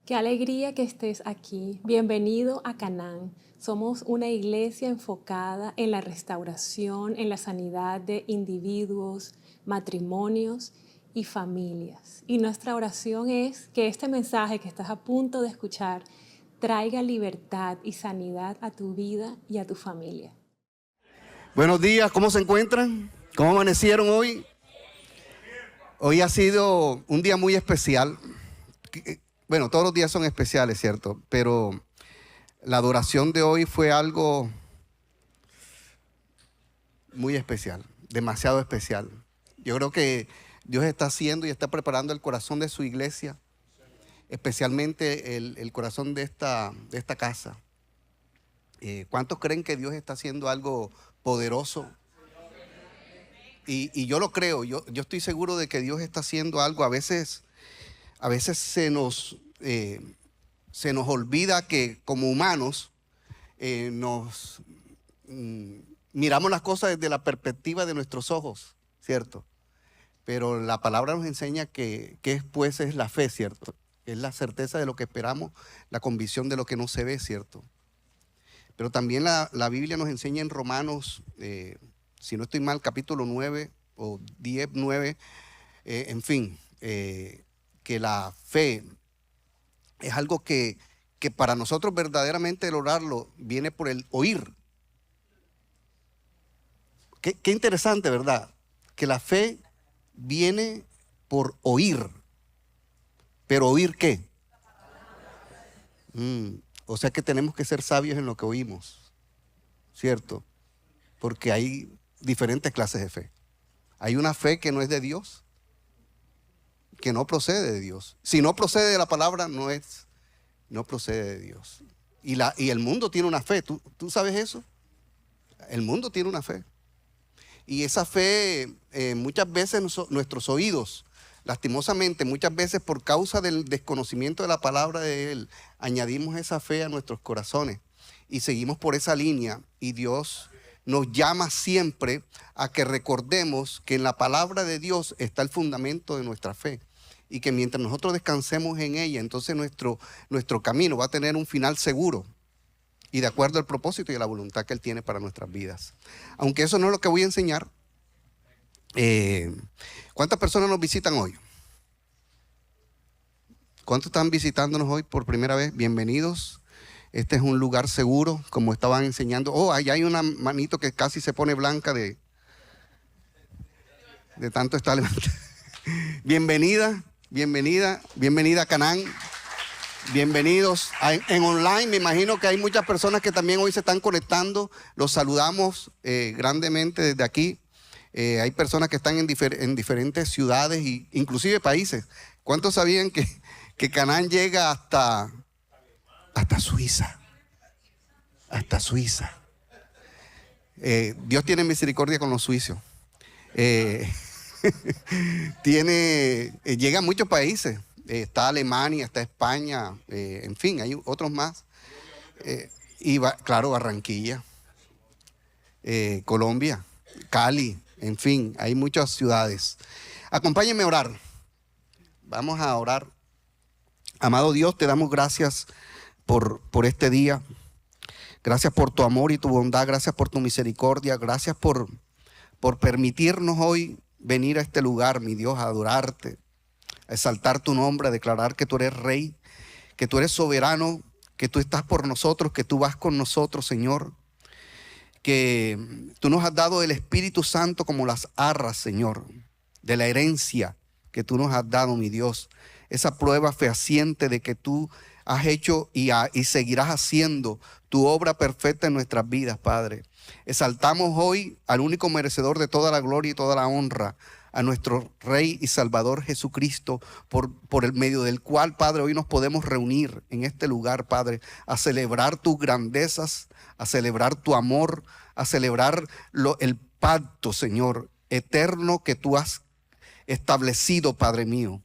Qué alegría que estés aquí. Bienvenido a Canaán. Somos una iglesia enfocada en la restauración, en la sanidad de individuos, matrimonios y familias. Y nuestra oración es que este mensaje que estás a punto de escuchar traiga libertad y sanidad a tu vida y a tu familia. Buenos días, ¿cómo se encuentran? ¿Cómo amanecieron hoy? Hoy ha sido un día muy especial. Bueno, todos los días son especiales, ¿cierto? Pero la adoración de hoy fue algo muy especial, demasiado especial. Yo creo que Dios está haciendo y está preparando el corazón de su iglesia, especialmente el corazón de esta casa. ¿Cuántos creen que Dios está haciendo algo poderoso? Y yo lo creo, yo estoy seguro de que Dios está haciendo algo. A veces se nos olvida que como humanos miramos las cosas desde la perspectiva de nuestros ojos, ¿cierto? Pero la palabra nos enseña que pues es la fe, ¿cierto? Es la certeza de lo que esperamos, la convicción de lo que no se ve, ¿cierto? Pero también la Biblia nos enseña en Romanos, si no estoy mal, capítulo 9 o 10, 9, en fin, que la fe es algo que para nosotros verdaderamente lograrlo viene por el oír. Qué interesante, ¿verdad? Que la fe viene por oír. ¿Pero oír qué? O sea que tenemos que ser sabios en lo que oímos, ¿cierto? Porque hay diferentes clases de fe. Hay una fe que no es de Dios, que no procede de Dios. Si no procede de la palabra, no procede de Dios. Y el mundo tiene una fe. ¿Tú sabes eso? El mundo tiene una fe. Y esa fe, muchas veces nuestros oídos, lastimosamente, muchas veces por causa del desconocimiento de la palabra de Él, añadimos esa fe a nuestros corazones y seguimos por esa línea. Y Dios nos llama siempre a que recordemos que en la palabra de Dios está el fundamento de nuestra fe. Y que mientras nosotros descansemos en ella, entonces nuestro camino va a tener un final seguro y de acuerdo al propósito y a la voluntad que Él tiene para nuestras vidas. Aunque eso no es lo que voy a enseñar. ¿Cuántas personas nos visitan hoy? ¿Cuántos están visitándonos hoy por primera vez? Bienvenidos. Este es un lugar seguro, como estaban enseñando. Oh, allá hay una manito que casi se pone blanca de tanto estar levantada. Bienvenida a Canaán. Bienvenidos en online. Me imagino que hay muchas personas que también hoy se están conectando. Los saludamos grandemente desde aquí. Hay personas que están en diferentes ciudades e inclusive países. ¿Cuántos sabían que Canaán llega hasta Suiza? Hasta Suiza. Dios tiene misericordia con los suizos. Llega a muchos países. Está Alemania, está España, en fin, hay otros más. Claro, Barranquilla, Colombia, Cali, en fin, hay muchas ciudades. Acompáñenme a orar. Vamos a orar. Amado Dios, te damos gracias por este día. Gracias por tu amor y tu bondad. Gracias por tu misericordia. Gracias por permitirnos hoy venir a este lugar, mi Dios, a adorarte, a exaltar tu nombre, a declarar que tú eres rey, que tú eres soberano, que tú estás por nosotros, que tú vas con nosotros, Señor. Que tú nos has dado el Espíritu Santo como las arras, Señor, de la herencia que tú nos has dado, mi Dios. Esa prueba fehaciente de que tú has hecho y seguirás haciendo tu obra perfecta en nuestras vidas, Padre. Exaltamos hoy al único merecedor de toda la gloria y toda la honra, a nuestro Rey y Salvador Jesucristo, por el medio del cual, Padre, hoy nos podemos reunir en este lugar, Padre, a celebrar tus grandezas, a celebrar tu amor, a celebrar el pacto, Señor, eterno que tú has establecido, Padre mío.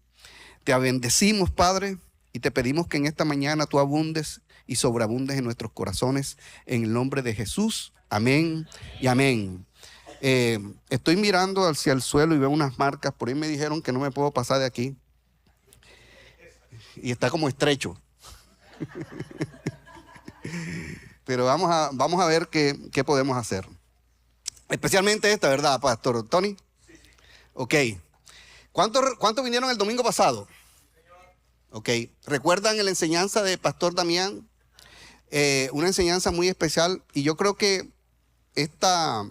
Te bendecimos, Padre, y te pedimos que en esta mañana tú abundes y sobreabundes en nuestros corazones, en el nombre de Jesús. Amén y amén. Estoy mirando hacia el suelo y veo unas marcas. Por ahí me dijeron que no me puedo pasar de aquí. Y está como estrecho. Pero vamos a ver qué podemos hacer. Especialmente esta, ¿verdad, Pastor Tony? Ok. ¿Cuántos vinieron el domingo pasado? Ok. ¿Recuerdan la enseñanza de Pastor Damián? Una enseñanza muy especial. Y yo creo que esta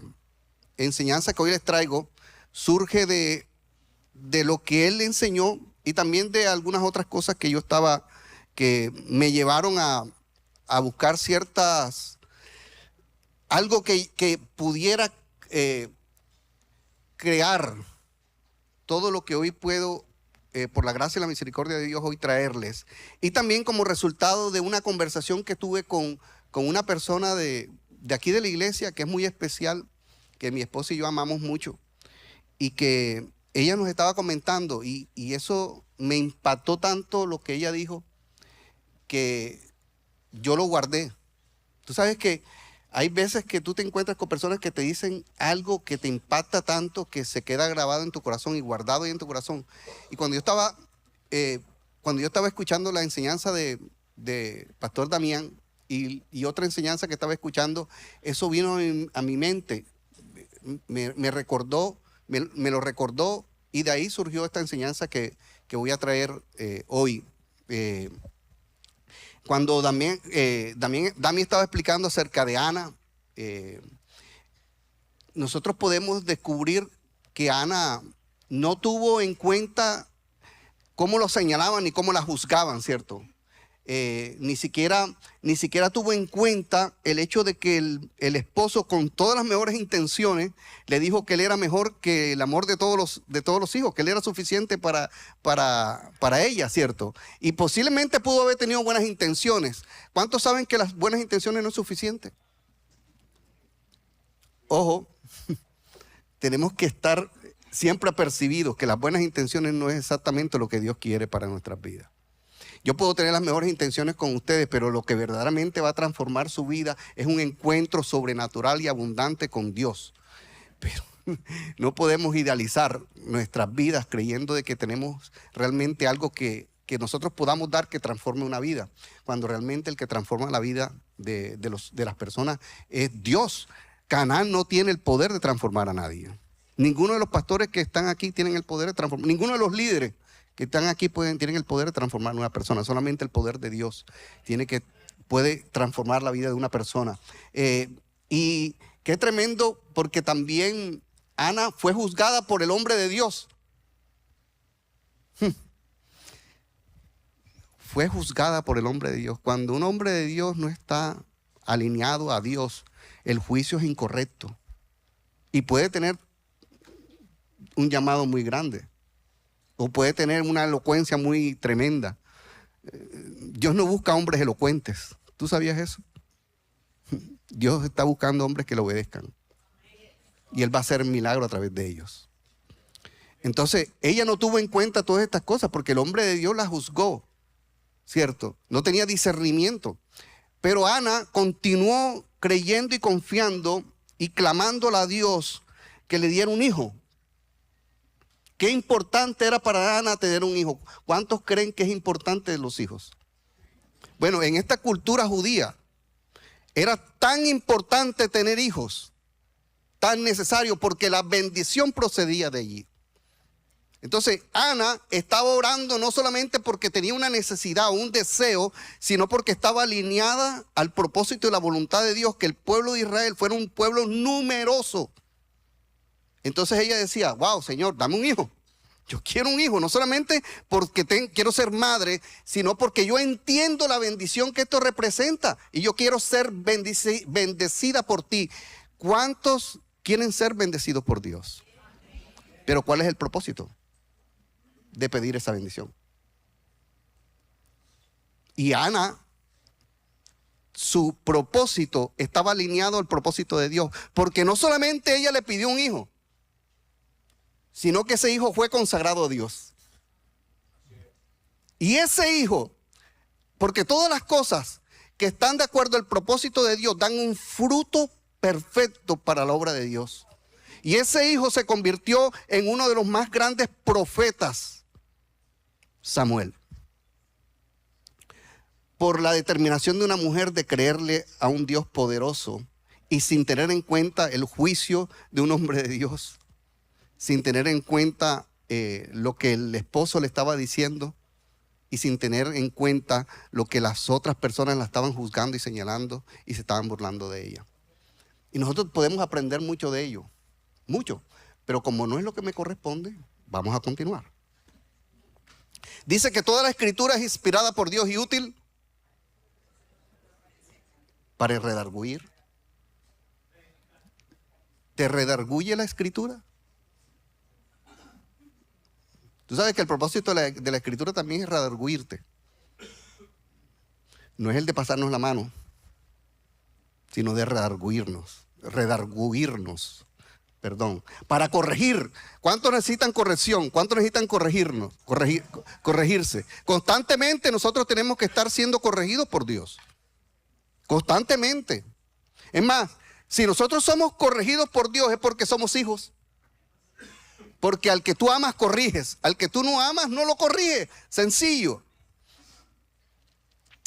enseñanza que hoy les traigo surge de lo que él enseñó y también de algunas otras cosas que me llevaron a buscar algo que pudiera crear todo lo que hoy puedo, por la gracia y la misericordia de Dios, hoy traerles. Y también como resultado de una conversación que tuve con una persona de aquí de la iglesia, que es muy especial, que mi esposa y yo amamos mucho, y que ella nos estaba comentando, y eso me impactó tanto lo que ella dijo, que yo lo guardé. Tú sabes que hay veces que tú te encuentras con personas que te dicen algo que te impacta tanto que se queda grabado en tu corazón y guardado ahí en tu corazón. Y cuando yo estaba escuchando la enseñanza de Pastor Damián y otra enseñanza que estaba escuchando, eso vino a mi mente, me lo recordó, y de ahí surgió esta enseñanza que voy a traer hoy. Cuando Dami estaba explicando acerca de Ana, nosotros podemos descubrir que Ana no tuvo en cuenta cómo lo señalaban ni cómo la juzgaban, ¿cierto? Ni siquiera tuvo en cuenta el hecho de que el esposo, con todas las mejores intenciones, le dijo que él era mejor que el amor de todos los hijos, que él era suficiente para ella, ¿cierto? Y posiblemente pudo haber tenido buenas intenciones. ¿Cuántos saben que las buenas intenciones no es suficiente? Ojo, tenemos que estar siempre apercibidos que las buenas intenciones no es exactamente lo que Dios quiere para nuestras vidas. Yo puedo tener las mejores intenciones con ustedes, pero lo que verdaderamente va a transformar su vida es un encuentro sobrenatural y abundante con Dios. Pero no podemos idealizar nuestras vidas creyendo de que tenemos realmente algo que nosotros podamos dar que transforme una vida, cuando realmente el que transforma la vida de las personas es Dios. Canaán no tiene el poder de transformar a nadie. Ninguno de los pastores que están aquí tienen el poder de transformar. Ninguno de los líderes que están aquí tienen el poder de transformar a una persona. Solamente el poder de Dios puede transformar la vida de una persona. Y qué tremendo, porque también Ana fue juzgada por el hombre de Dios. Fue juzgada por el hombre de Dios. Cuando un hombre de Dios no está alineado a Dios, el juicio es incorrecto. Y puede tener un llamado muy grande. O puede tener una elocuencia muy tremenda. Dios no busca hombres elocuentes. ¿Tú sabías eso? Dios está buscando hombres que le obedezcan. Y Él va a hacer milagro a través de ellos. Entonces, ella no tuvo en cuenta todas estas cosas porque el hombre de Dios la juzgó, ¿cierto? No tenía discernimiento. Pero Ana continuó creyendo y confiando y clamándole a Dios que le diera un hijo. Qué importante era para Ana tener un hijo. ¿Cuántos creen que es importante los hijos? Bueno, en esta cultura judía era tan importante tener hijos, tan necesario, porque la bendición procedía de allí. Entonces Ana estaba orando no solamente porque tenía una necesidad o un deseo, sino porque estaba alineada al propósito y la voluntad de Dios, que el pueblo de Israel fuera un pueblo numeroso. Entonces ella decía, wow, Señor, dame un hijo. Yo quiero un hijo, no solamente porque quiero ser madre, sino porque yo entiendo la bendición que esto representa y yo quiero ser bendecida por ti. ¿Cuántos quieren ser bendecidos por Dios? Pero ¿cuál es el propósito de pedir esa bendición? Y Ana, su propósito estaba alineado al propósito de Dios, porque no solamente ella le pidió un hijo, sino que ese hijo fue consagrado a Dios. Y ese hijo, porque todas las cosas que están de acuerdo al propósito de Dios dan un fruto perfecto para la obra de Dios. Y ese hijo se convirtió en uno de los más grandes profetas, Samuel. por la determinación de una mujer de creerle a un Dios poderoso y sin tener en cuenta el juicio de un hombre de Dios, sin tener en cuenta lo que el esposo le estaba diciendo y sin tener en cuenta lo que las otras personas la estaban juzgando y señalando y se estaban burlando de ella. Y nosotros podemos aprender mucho de ello, mucho, pero como no es lo que me corresponde, vamos a continuar. Dice que toda la escritura es inspirada por Dios y útil para redarguir. ¿Te redarguye la escritura? Tú sabes que el propósito de la escritura también es redarguirte. No es el de pasarnos la mano, sino de redarguirnos, para corregir. ¿Cuántos necesitan corrección? ¿Cuántos necesitan corregirse? Constantemente nosotros tenemos que estar siendo corregidos por Dios. Constantemente. Es más, si nosotros somos corregidos por Dios es porque somos hijos. Porque al que tú amas, corriges. Al que tú no amas, no lo corriges. Sencillo.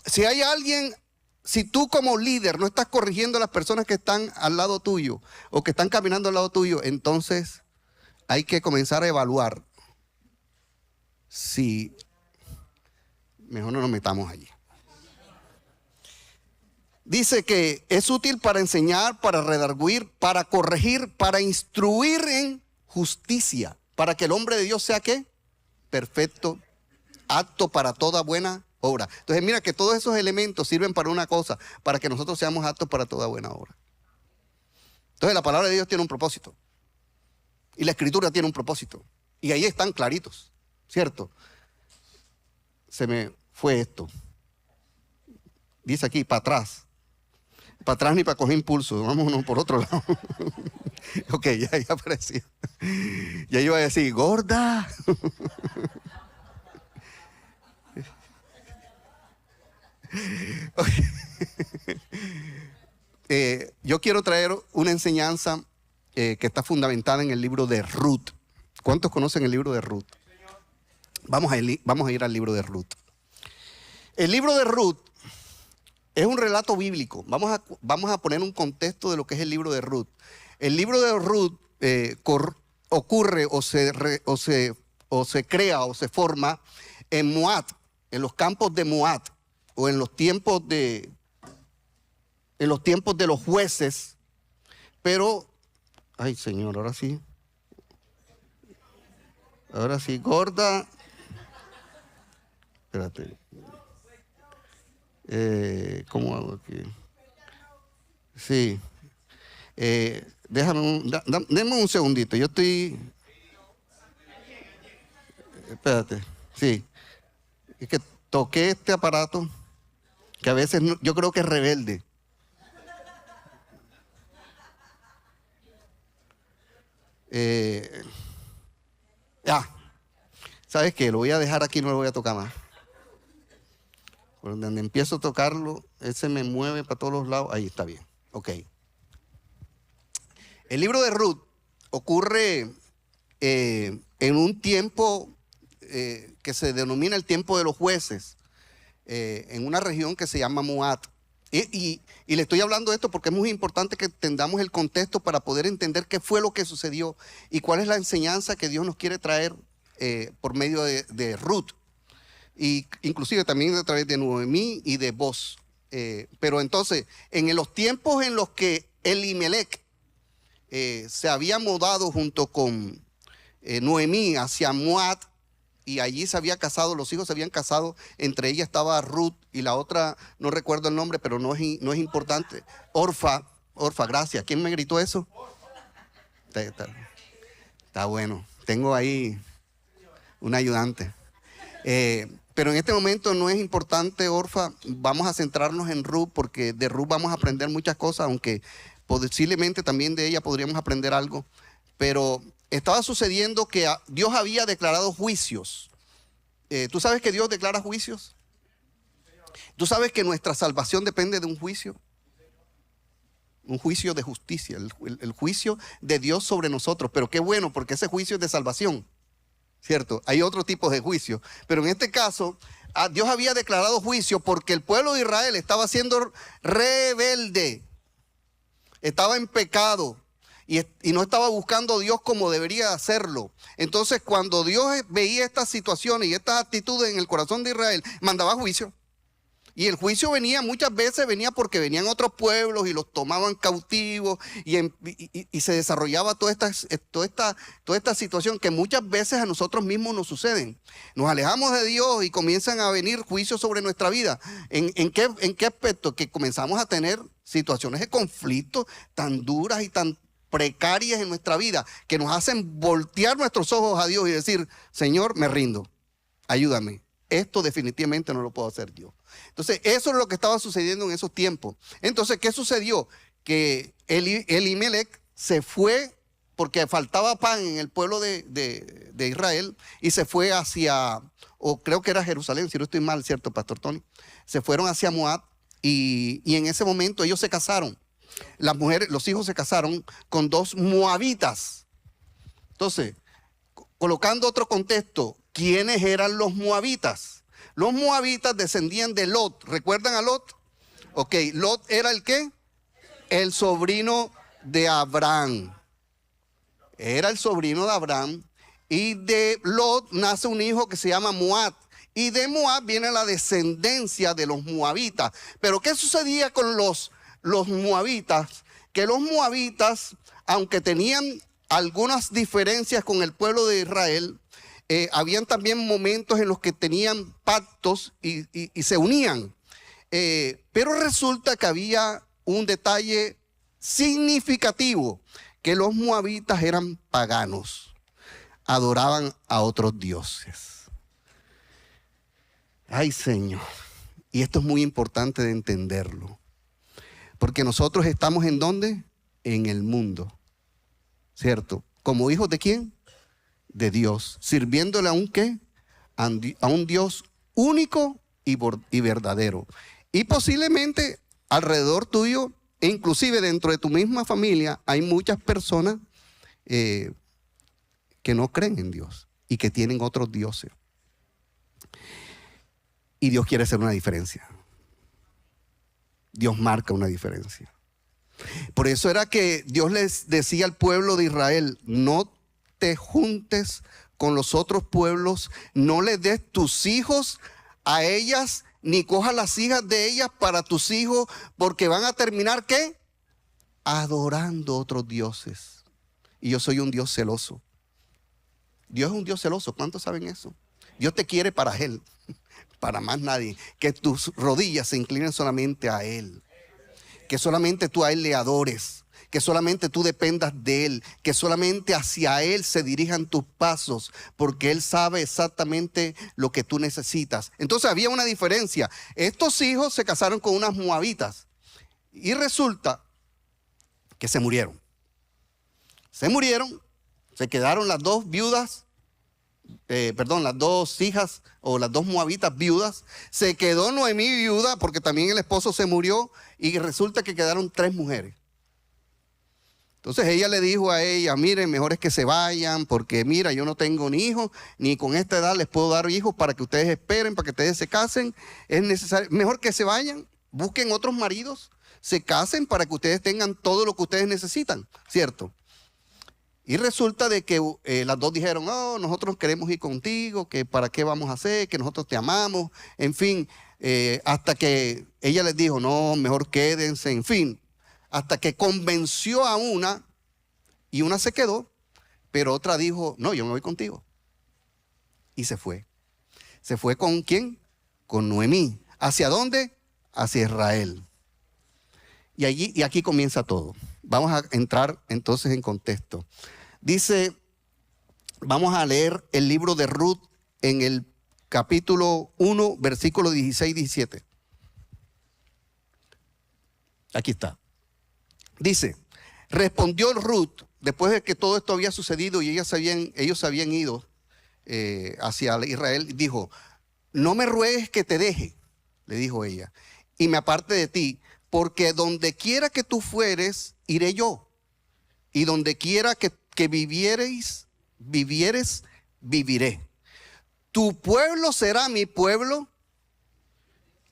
Si hay alguien, si tú como líder no estás corrigiendo a las personas que están al lado tuyo o que están caminando al lado tuyo, entonces hay que comenzar a evaluar si mejor no nos metamos allí. Dice que es útil para enseñar, para redarguir, para corregir, para instruir en justicia, para que el hombre de Dios sea ¿qué? Perfecto, apto para toda buena obra. Entonces mira que todos esos elementos sirven para una cosa, para que nosotros seamos aptos para toda buena obra. Entonces la palabra de Dios tiene un propósito y la escritura tiene un propósito y ahí están claritos, ¿cierto? Se me fue esto. Dice aquí, para atrás ni para coger impulso, vámonos por otro lado. Ok, ya apareció. Ya iba a decir, gorda. Yo quiero traer una enseñanza que está fundamentada en el libro de Ruth. ¿Cuántos conocen el libro de Ruth? Vamos a ir al libro de Ruth. El libro de Ruth es un relato bíblico. Vamos a poner un contexto de lo que es el libro de Ruth. El libro de Ruth ocurre o se crea o se forma en Moab, en los campos de Moab, o en los tiempos de los jueces. Pero, ay Señor, ahora sí, gorda. Espérate. ¿Cómo hago aquí? Sí. Déjame un segundito. Yo estoy. Espérate. Sí. Es que toqué este aparato que a veces yo creo que es rebelde. ¿Sabes qué? Lo voy a dejar aquí, no lo voy a tocar más. Por donde empiezo a tocarlo, ese me mueve para todos los lados. Ahí está bien. Ok. El libro de Ruth ocurre en un tiempo que se denomina el tiempo de los jueces, en una región que se llama Moab. Y le estoy hablando de esto porque es muy importante que entendamos el contexto para poder entender qué fue lo que sucedió y cuál es la enseñanza que Dios nos quiere traer por medio de Ruth. Y inclusive también a través de Noemí y de Boz. Pero entonces, en los tiempos en los que Elimelech se había mudado junto con Noemí hacia Moab, y allí se había casado, los hijos se habían casado, entre ellas estaba Ruth y la otra, no recuerdo el nombre, pero no es importante. Orfa, gracias. ¿Quién me gritó eso? Está bueno, tengo ahí un ayudante. Pero en este momento no es importante, Orfa. Vamos a centrarnos en Ruth, porque de Ruth vamos a aprender muchas cosas, aunque posiblemente también de ella podríamos aprender algo. Pero estaba sucediendo que Dios había declarado juicios. ¿Tú sabes que Dios declara juicios? ¿Tú sabes que nuestra salvación depende de un juicio? Un juicio de justicia, el juicio de Dios sobre nosotros. Pero qué bueno, porque ese juicio es de salvación, ¿cierto? Hay otro tipo de juicio, pero en este caso Dios había declarado juicio porque el pueblo de Israel estaba siendo rebelde, estaba en pecado y no estaba buscando a Dios como debería hacerlo. Entonces, cuando Dios veía estas situaciones y estas actitudes en el corazón de Israel, mandaba juicio. Y el juicio muchas veces venía porque venían otros pueblos y los tomaban cautivos y se desarrollaba toda esta situación que muchas veces a nosotros mismos nos suceden. Nos alejamos de Dios y comienzan a venir juicios sobre nuestra vida. ¿En qué aspecto? Que comenzamos a tener situaciones de conflicto tan duras y tan precarias en nuestra vida que nos hacen voltear nuestros ojos a Dios y decir, Señor, me rindo, ayúdame. Esto definitivamente no lo puedo hacer yo. Entonces, eso es lo que estaba sucediendo en esos tiempos. Entonces, ¿qué sucedió? Que Elimelech se fue porque faltaba pan en el pueblo de Israel y se fue hacia, o creo que era Jerusalén, si no estoy mal, ¿cierto, Pastor Tony? Se fueron hacia Moab y en ese momento ellos se casaron. Las mujeres, los hijos se casaron con 2 moabitas. Entonces, colocando otro contexto, ¿quiénes eran los moabitas? Los moabitas descendían de Lot. ¿Recuerdan a Lot? Ok, Lot era el ¿qué? El sobrino de Abraham. Era el sobrino de Abraham. Y de Lot nace un hijo que se llama Moab. Y de Moab viene la descendencia de los moabitas. Pero ¿qué sucedía con los moabitas? Que los moabitas, aunque tenían algunas diferencias con el pueblo de Israel, habían también momentos en los que tenían pactos y se unían. Pero resulta que había un detalle significativo, que los moabitas eran paganos, adoraban a otros dioses. Ay, Señor, y esto es muy importante de entenderlo, porque nosotros estamos ¿en dónde? En el mundo, ¿cierto? ¿Como hijos de quién? De Dios, sirviéndole a un ¿qué? A un Dios único y verdadero. Y posiblemente alrededor tuyo, e inclusive dentro de tu misma familia, hay muchas personas que no creen en Dios y que tienen otros dioses. Y Dios quiere hacer una diferencia. Dios marca una diferencia. Por eso era que Dios les decía al pueblo de Israel, no te juntes con los otros pueblos, no les des tus hijos a ellas, ni cojas las hijas de ellas para tus hijos, porque van a terminar ¿qué? Adorando otros dioses. Y yo soy un Dios celoso. Dios es un Dios celoso, ¿cuántos saben eso? Dios te quiere para Él, para más nadie. Que tus rodillas se inclinen solamente a Él, que solamente tú a Él le adores, que solamente tú dependas de Él, que solamente hacia Él se dirijan tus pasos, porque Él sabe exactamente lo que tú necesitas. Entonces había una diferencia. Estos hijos se casaron con unas moabitas y resulta que se murieron. Se quedaron las 2 viudas, las 2 hijas o las 2 moabitas viudas. Se quedó Noemí viuda porque también el esposo se murió y resulta que quedaron 3 mujeres. Entonces ella le dijo a ella, miren, mejor es que se vayan porque mira, yo no tengo ni hijos, ni con esta edad les puedo dar hijos para que ustedes esperen, para que ustedes se casen. Es necesario, mejor que se vayan, busquen otros maridos, se casen para que ustedes tengan todo lo que ustedes necesitan, ¿cierto? Y resulta de que las 2 dijeron, nosotros queremos ir contigo, que para qué vamos a hacer, que nosotros te amamos, en fin, hasta que ella les dijo, no, mejor quédense, en fin. Hasta que convenció a una y una se quedó, pero otra dijo, no, yo me voy contigo. Y se fue. ¿Se fue con quién? Con Noemí. ¿Hacia dónde? Hacia Israel. Y aquí comienza todo. Vamos a entrar entonces en contexto. Dice, vamos a leer el libro de Ruth en el capítulo 1, versículo 16-17. Aquí está. Dice, respondió Ruth, después de que todo esto había sucedido y ellos habían ido hacia Israel, dijo, no me ruegues que te deje, le dijo ella, y me aparte de ti, porque donde quiera que tú fueres, iré yo, y donde quiera que vivieres, viviré. Tu pueblo será mi pueblo,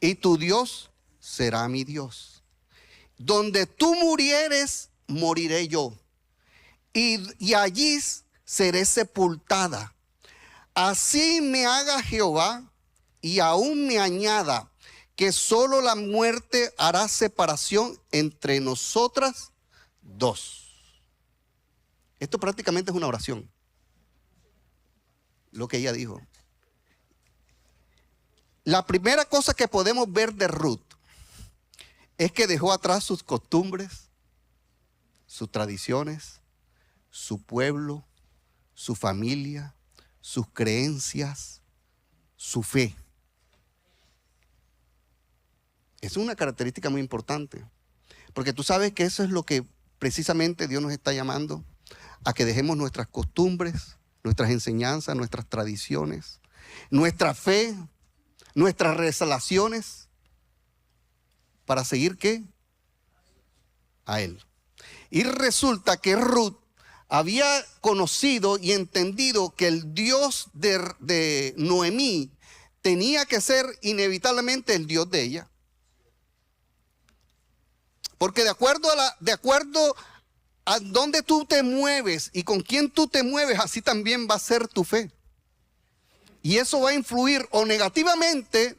y tu Dios será mi Dios. Donde tú murieres, moriré yo, y allí seré sepultada. Así me haga Jehová, y aún me añada, que solo la muerte hará separación entre nosotras dos. Esto prácticamente es una oración, lo que ella dijo. La primera cosa que podemos ver de Ruth es que dejó atrás sus costumbres, sus tradiciones, su pueblo, su familia, sus creencias, su fe. Es una característica muy importante, porque tú sabes que eso es lo que precisamente Dios nos está llamando, a que dejemos nuestras costumbres, nuestras enseñanzas, nuestras tradiciones, nuestra fe, nuestras relaciones, para seguir ¿qué? A Él. Y resulta que Ruth había conocido y entendido que el Dios de Noemí tenía que ser inevitablemente el Dios de ella. Porque de acuerdo a dónde tú te mueves y con quién tú te mueves, así también va a ser tu fe. Y eso va a influir o negativamente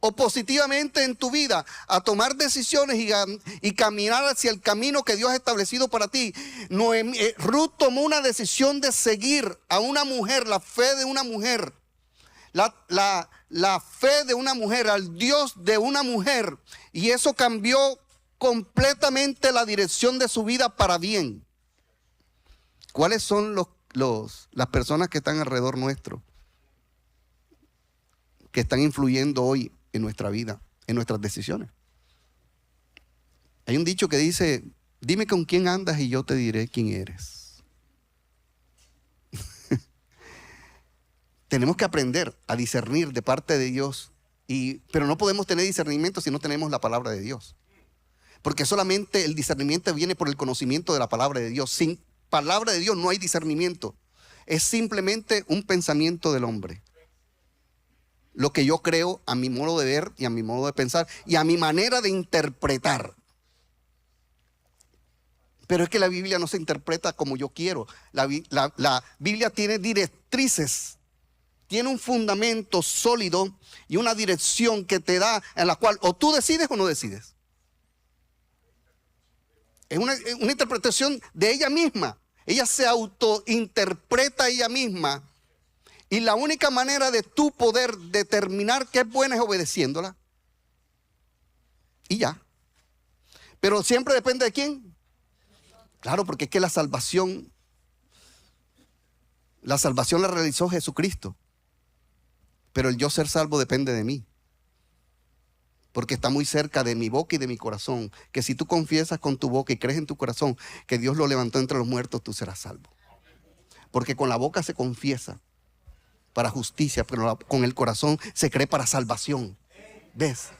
o positivamente en tu vida, a tomar decisiones y caminar hacia el camino que Dios ha establecido para ti. Ruth tomó una decisión de seguir a una mujer, la fe de una mujer, la fe de una mujer, al Dios de una mujer, y eso cambió completamente la dirección de su vida para bien. ¿Cuáles son las personas que están alrededor nuestro, que están influyendo hoy en nuestra vida, en nuestras decisiones? Hay un dicho que dice: dime con quién andas y yo te diré quién eres. Tenemos que aprender a discernir de parte de Dios, pero no podemos tener discernimiento si no tenemos la palabra de Dios. Porque solamente el discernimiento viene por el conocimiento de la palabra de Dios. Sin palabra de Dios no hay discernimiento. Es simplemente un pensamiento del hombre. Lo que yo creo a mi modo de ver y a mi modo de pensar y a mi manera de interpretar. Pero es que la Biblia no se interpreta como yo quiero. La Biblia tiene directrices, tiene un fundamento sólido y una dirección que te da, en la cual o tú decides o no decides. Es una interpretación de ella misma. Ella se autointerpreta a ella misma. Y la única manera de tú poder determinar qué es buena es obedeciéndola. Y ya. Pero siempre depende de quién. Claro, porque es que la salvación la realizó Jesucristo. Pero el yo ser salvo depende de mí. Porque está muy cerca de mi boca y de mi corazón. Que si tú confiesas con tu boca y crees en tu corazón que Dios lo levantó entre los muertos, tú serás salvo. Porque con la boca se confiesa para justicia, pero con el corazón se cree para salvación. ¿Ves?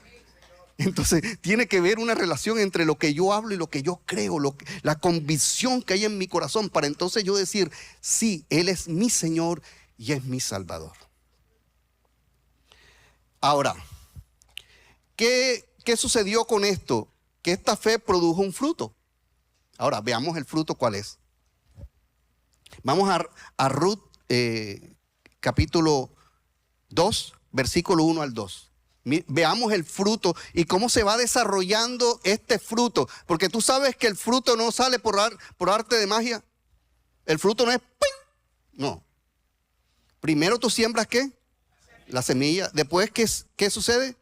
Entonces tiene que haber una relación entre lo que yo hablo y lo que yo creo, la convicción que hay en mi corazón, para entonces yo decir: sí, Él es mi Señor y es mi Salvador. Ahora, ¿qué sucedió con esto? Que esta fe produjo un fruto. Ahora, veamos el fruto cuál es. Vamos a Ruth capítulo 2, versículo 1 al 2. Veamos el fruto y cómo se va desarrollando este fruto. Porque tú sabes que el fruto no sale por arte de magia. El fruto no es ¡ping! No. Primero tú siembras ¿qué? La semilla. Después ¿qué sucede?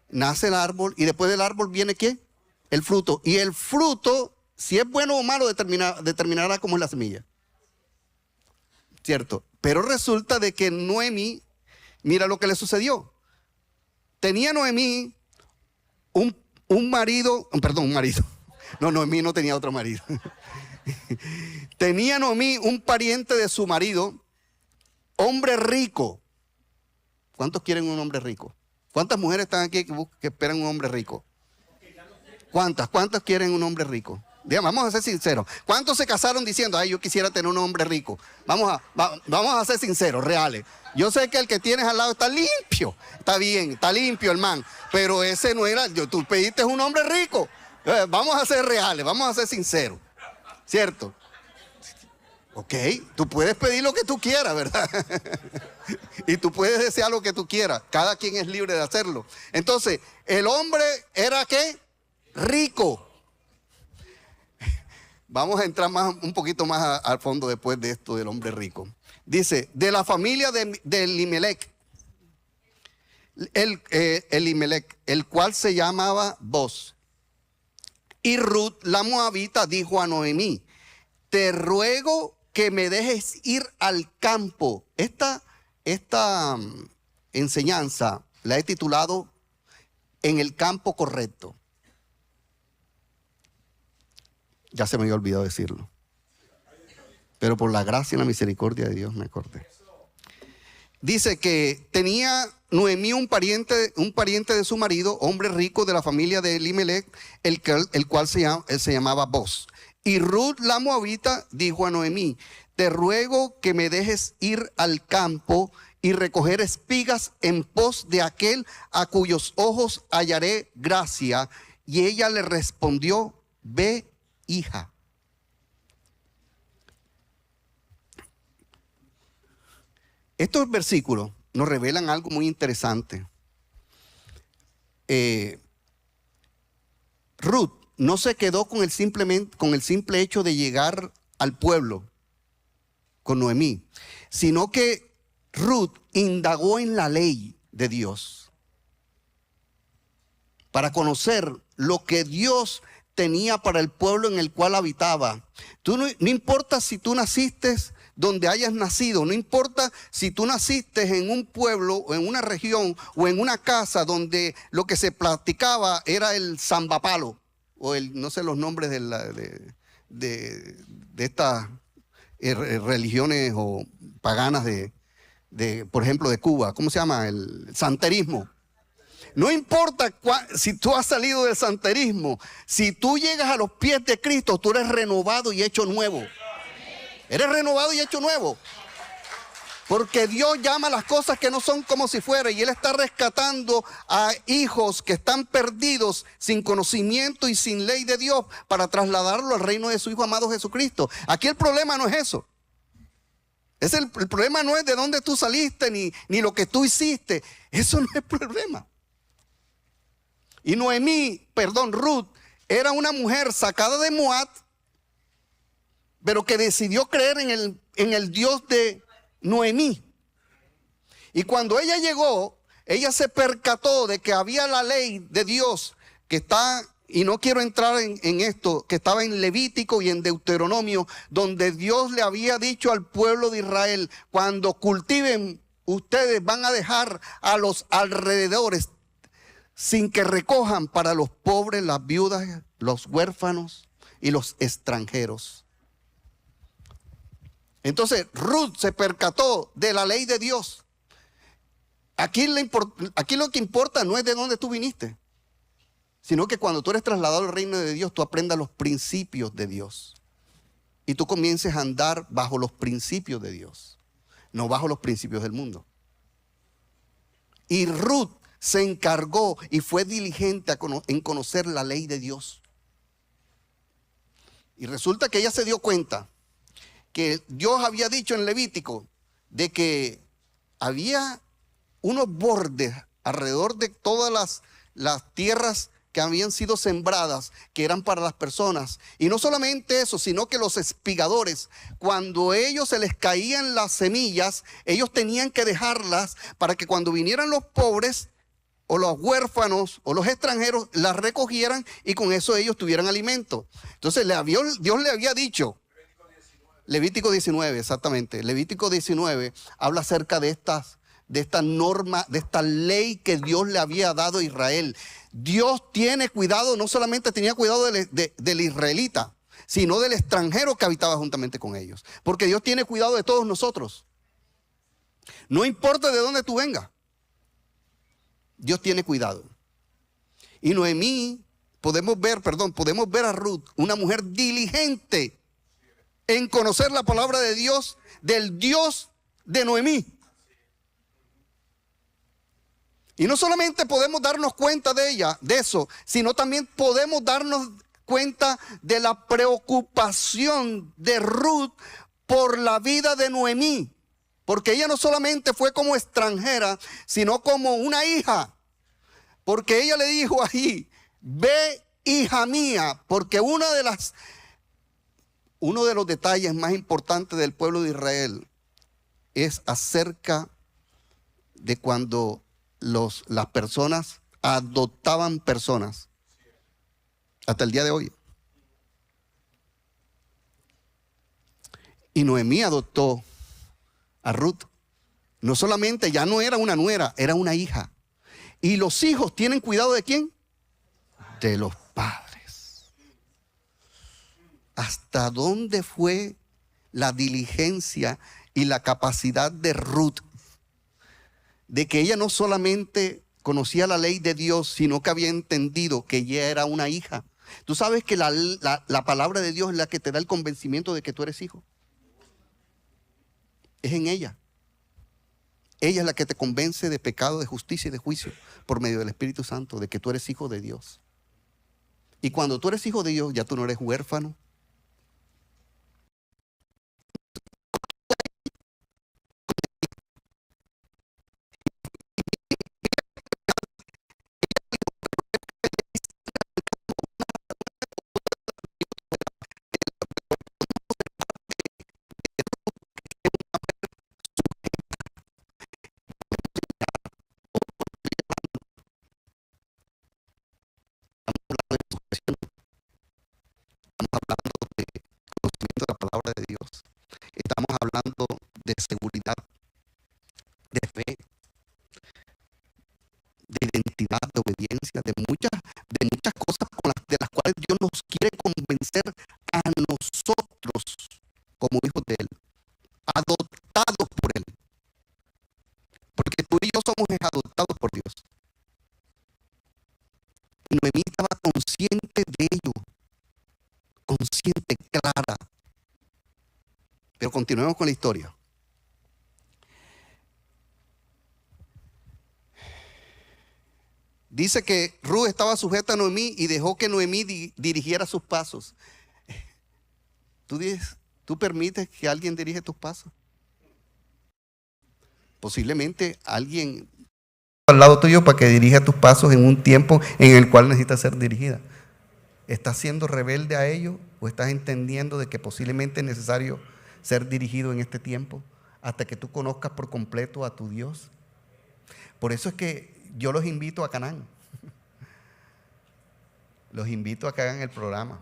Nace el árbol y después del árbol viene ¿qué? El fruto. Y el fruto, si es bueno o malo, determinará cómo es la semilla. ¿Cierto? Pero resulta de que Noemí, mira lo que le sucedió. Tenía Noemí un marido. No, Noemí no tenía otro marido. Tenía Noemí un pariente de su marido, hombre rico. ¿Cuántos quieren un hombre rico? ¿Cuántas mujeres están aquí que esperan un hombre rico? ¿Cuántas quieren un hombre rico? Digamos, vamos a ser sinceros. ¿Cuántos se casaron diciendo, ay, yo quisiera tener un hombre rico? Vamos a ser sinceros, reales. Yo sé que el que tienes al lado está limpio. Está bien, está limpio el man. Pero ese no era, tú pediste un hombre rico. Vamos a ser reales, vamos a ser sinceros. ¿Cierto? Ok, tú puedes pedir lo que tú quieras, ¿verdad? Y tú puedes desear lo que tú quieras. Cada quien es libre de hacerlo. Entonces, el hombre era ¿qué? Rico. Vamos a entrar un poquito más al fondo después de esto del hombre rico. Dice, de la familia de Elimelec, Elimelec, el cual se llamaba Boz. Y Ruth, la moabita, dijo a Noemí, te ruego que me dejes ir al campo. Esta enseñanza la he titulado En el campo correcto. Ya se me había olvidado decirlo. Pero por la gracia y la misericordia de Dios me acordé. Dice que tenía Noemí un pariente de su marido, hombre rico de la familia de Elimelec, el cual se llamaba Boz. Y Ruth la moabita dijo a Noemí, te ruego que me dejes ir al campo y recoger espigas en pos de aquel a cuyos ojos hallaré gracia. Y ella le respondió, ve, hija. Estos versículos nos revelan algo muy interesante. Ruth no se quedó con el simple hecho de llegar al pueblo con Noemí, sino que Ruth indagó en la ley de Dios para conocer lo que Dios tenía para el pueblo en el cual habitaba. No importa si tú naciste donde hayas nacido, no importa si tú naciste en un pueblo o en una región o en una casa donde lo que se practicaba era el zambapalo o no sé los nombres de estas religiones o paganas por ejemplo, de Cuba. ¿Cómo se llama? El santerismo. No importa si tú has salido del santerismo, si tú llegas a los pies de Cristo, tú eres renovado y hecho nuevo. Eres renovado y hecho nuevo. Porque Dios llama las cosas que no son como si fuera. Y Él está rescatando a hijos que están perdidos sin conocimiento y sin ley de Dios para trasladarlo al reino de su Hijo amado Jesucristo. Aquí el problema no es eso. El problema no es de dónde tú saliste ni lo que tú hiciste. Eso no es el problema. Y Ruth, era una mujer sacada de Moab, pero que decidió creer en el Dios de Noemí. Y cuando ella llegó, ella se percató de que había la ley de Dios que está, y no quiero entrar en esto, que estaba en Levítico y en Deuteronomio, donde Dios le había dicho al pueblo de Israel, cuando cultiven, ustedes van a dejar a los alrededores sin que recojan para los pobres, las viudas, los huérfanos y los extranjeros. Entonces Ruth se percató de la ley de Dios. Aquí lo que importa no es de dónde tú viniste, sino que cuando tú eres trasladado al reino de Dios, tú aprendas los principios de Dios. Y tú comiences a andar bajo los principios de Dios, no bajo los principios del mundo. Y Ruth se encargó y fue diligente en conocer la ley de Dios. Y resulta que ella se dio cuenta que Dios había dicho en Levítico de que había unos bordes alrededor de todas las tierras que habían sido sembradas, que eran para las personas. Y no solamente eso, sino que los espigadores, cuando ellos se les caían las semillas, ellos tenían que dejarlas para que cuando vinieran los pobres o los huérfanos o los extranjeros las recogieran y con eso ellos tuvieran alimento. Entonces Dios le había dicho, Levítico 19, exactamente, Levítico 19 habla acerca de esta norma, de esta ley que Dios le había dado a Israel. Dios tiene cuidado, no solamente tenía cuidado del israelita, sino del extranjero que habitaba juntamente con ellos. Porque Dios tiene cuidado de todos nosotros. No importa de dónde tú vengas, Dios tiene cuidado. Y Noemí podemos ver a Ruth, una mujer diligente en conocer la palabra de Dios, del Dios de Noemí. Y no solamente podemos darnos cuenta de ella, de eso, sino también podemos darnos cuenta de la preocupación de Ruth por la vida de Noemí. Porque ella no solamente fue como extranjera, sino como una hija. Porque ella le dijo ahí, ve hija mía, porque uno de los detalles más importantes del pueblo de Israel es acerca de cuando las personas adoptaban personas. Hasta el día de hoy. Y Noemí adoptó a Ruth. No solamente, ya no era una nuera, era una hija. Y los hijos tienen cuidado ¿de quién? De los padres. ¿Hasta dónde fue la diligencia y la capacidad de Ruth? De que ella no solamente conocía la ley de Dios, sino que había entendido que ella era una hija. Tú sabes que la palabra de Dios es la que te da el convencimiento de que tú eres hijo. Es en ella. Ella es la que te convence de pecado, de justicia y de juicio por medio del Espíritu Santo, de que tú eres hijo de Dios. Y cuando tú eres hijo de Dios, ya tú no eres huérfano. Estamos hablando de conocimiento de la palabra de Dios. Estamos hablando de seguridad, de fe, de identidad, de obediencia, de muchas cosas de las cuales Dios nos quiere convencer a nosotros como hijos de Él, adoptados por Él. Porque tú y yo somos adoptados por Dios. Y Noemí estaba consciente de ello, consciente, clara. Pero continuemos con la historia. Dice que Ruth estaba sujeta a Noemí y dejó que Noemí dirigiera sus pasos. ¿Tú permites que alguien dirige tus pasos? Posiblemente alguien al lado tuyo para que dirija tus pasos en un tiempo en el cual necesitas ser dirigida. ¿Estás siendo rebelde a ello o estás entendiendo de que posiblemente es necesario ser dirigido en este tiempo hasta que tú conozcas por completo a tu Dios? Por eso es que yo los invito a Canaán. Los invito a que hagan el programa.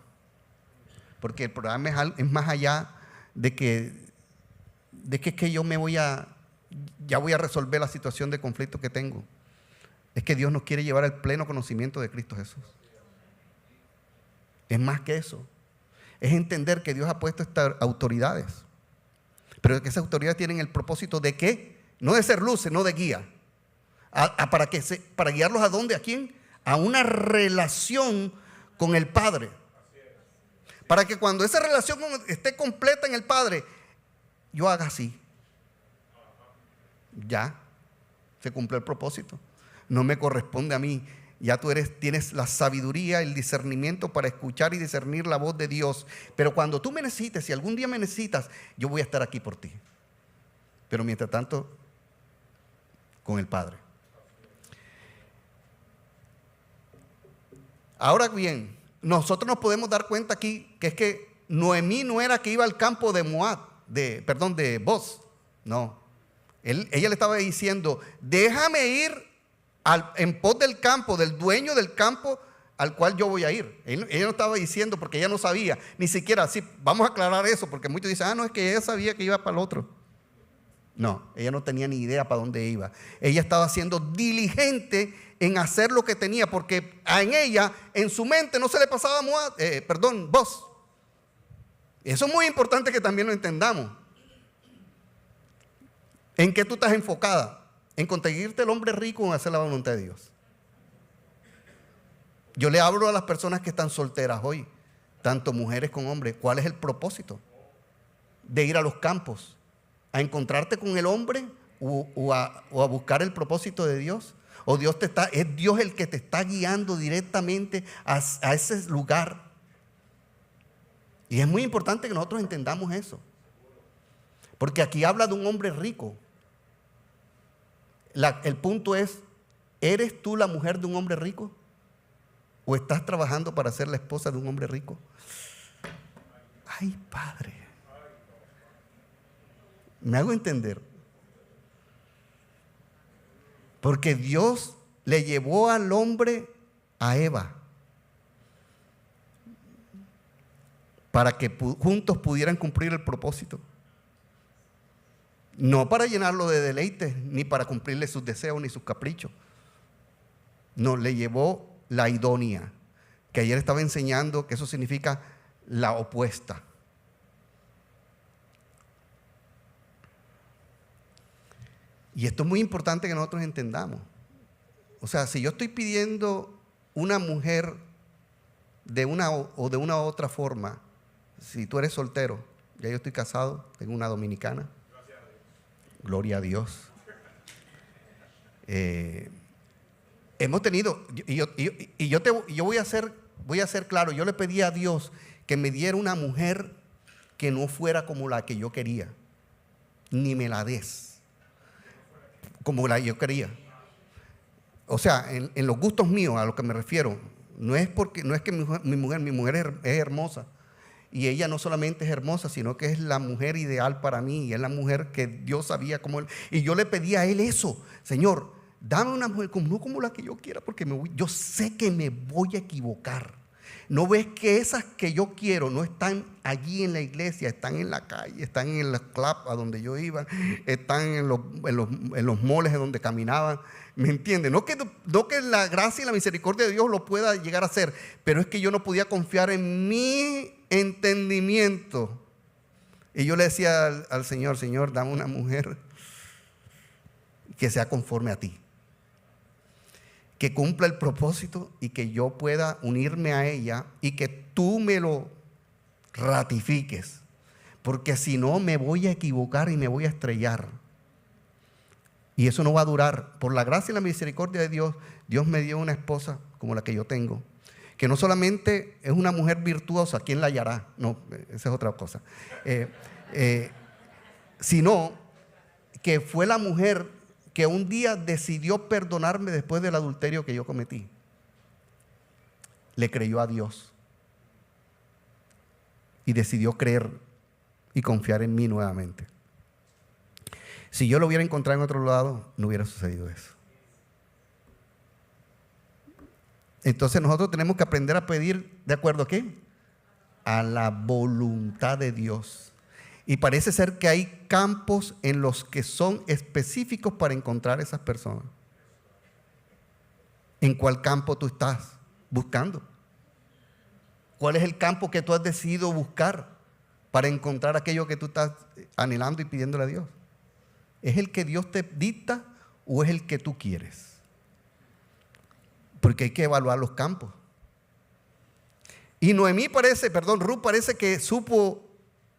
Porque el programa es más allá de que yo ya voy a resolver la situación de conflicto que tengo. Es que Dios nos quiere llevar al pleno conocimiento de Cristo Jesús. Es más que eso. Es entender que Dios ha puesto estas autoridades. Pero que esas autoridades tienen el propósito de ¿qué? No de ser luz, sino de guía. ¿Para guiarlos a dónde? ¿A quién? A una relación con el Padre. Para que cuando esa relación esté completa en el Padre, yo haga así. Ya, se cumplió el propósito. No me corresponde a mí. Ya tú tienes la sabiduría, el discernimiento para escuchar y discernir la voz de Dios. Pero cuando tú me necesites, si algún día me necesitas, yo voy a estar aquí por ti. Pero mientras tanto, con el Padre. Ahora bien, nosotros nos podemos dar cuenta aquí que es que Noemí no era que iba al campo de de Boz. No. Ella le estaba diciendo, déjame ir en pos del campo, del dueño del campo al cual yo voy a ir. Ella no estaba diciendo porque ella no sabía, ni siquiera así. Vamos a aclarar eso porque muchos dicen, no, es que ella sabía que iba para el otro. No, ella no tenía ni idea para dónde iba. Ella estaba siendo diligente en hacer lo que tenía porque en ella, en su mente, no se le pasaba Boz. Eso es muy importante que también lo entendamos. ¿En qué tú estás enfocada? ¿En conseguirte el hombre rico o en hacer la voluntad de Dios? Yo le hablo a las personas que están solteras hoy, tanto mujeres como hombres. ¿Cuál es el propósito de ir a los campos? ¿A encontrarte con el hombre o a buscar el propósito de Dios? ¿O es Dios el que te está guiando directamente a ese lugar? Y es muy importante que nosotros entendamos eso. Porque aquí habla de un hombre rico. El punto es, ¿eres tú la mujer de un hombre rico? ¿O estás trabajando para ser la esposa de un hombre rico? Ay, Padre. ¿Me hago entender? Porque Dios le llevó al hombre a Eva para que juntos pudieran cumplir el propósito. No para llenarlo de deleites, ni para cumplirle sus deseos ni sus caprichos. No, le llevó la idónea, que ayer estaba enseñando que eso significa la opuesta. Y esto es muy importante que nosotros entendamos. O sea, si yo estoy pidiendo una mujer de una o de una u otra forma, si tú eres soltero, ya yo estoy casado, tengo una dominicana. Gloria a Dios. Hemos tenido, yo voy a ser claro, yo le pedí a Dios que me diera una mujer que no fuera como la que yo quería, ni me la des, como la que yo quería. O sea, en los gustos míos, a lo que me refiero, no es que mi mujer es hermosa. Y ella no solamente es hermosa, sino que es la mujer ideal para mí. Y es la mujer que Dios sabía cómo. Y yo le pedí a Él eso. Señor, dame una mujer no como la que yo quiera, porque yo sé que me voy a equivocar. ¿No ves que esas que yo quiero no están allí en la iglesia? Están en la calle, están en los clubs a donde yo iba, están en los moles donde caminaban. ¿Me entiendes? No que la gracia y la misericordia de Dios lo pueda llegar a hacer, pero es que yo no podía confiar en mi entendimiento. Y yo le decía al Señor, Señor, dame una mujer que sea conforme a ti, que cumpla el propósito y que yo pueda unirme a ella y que tú me lo ratifiques, porque si no me voy a equivocar y me voy a estrellar. Y eso no va a durar. Por la gracia y la misericordia de Dios, Dios me dio una esposa como la que yo tengo, que no solamente es una mujer virtuosa, ¿quién la hallará? No, esa es otra cosa. Sino que fue la mujer que un día decidió perdonarme después del adulterio que yo cometí. Le creyó a Dios y decidió creer y confiar en mí nuevamente. Si yo lo hubiera encontrado en otro lado, no hubiera sucedido eso. Entonces nosotros tenemos que aprender a pedir, ¿de acuerdo a qué? A la voluntad de Dios. Y parece ser que hay campos en los que son específicos para encontrar esas personas. ¿En cuál campo tú estás buscando? ¿Cuál es el campo que tú has decidido buscar para encontrar aquello que tú estás anhelando y pidiéndole a Dios? ¿Es el que Dios te dicta o es el que tú quieres? Porque hay que evaluar los campos. Y Ruth parece que supo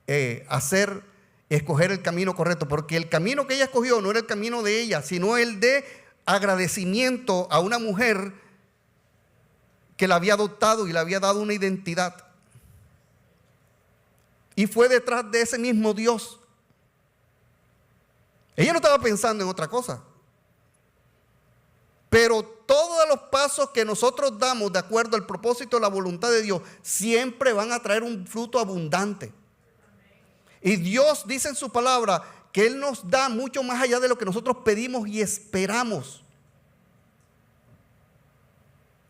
escoger el camino correcto, porque el camino que ella escogió no era el camino de ella, sino el de agradecimiento a una mujer que la había adoptado y le había dado una identidad. Y fue detrás de ese mismo Dios. Ella no estaba pensando en otra cosa. Pero todos los pasos que nosotros damos de acuerdo al propósito de la voluntad de Dios siempre van a traer un fruto abundante. Y Dios dice en su palabra que Él nos da mucho más allá de lo que nosotros pedimos y esperamos.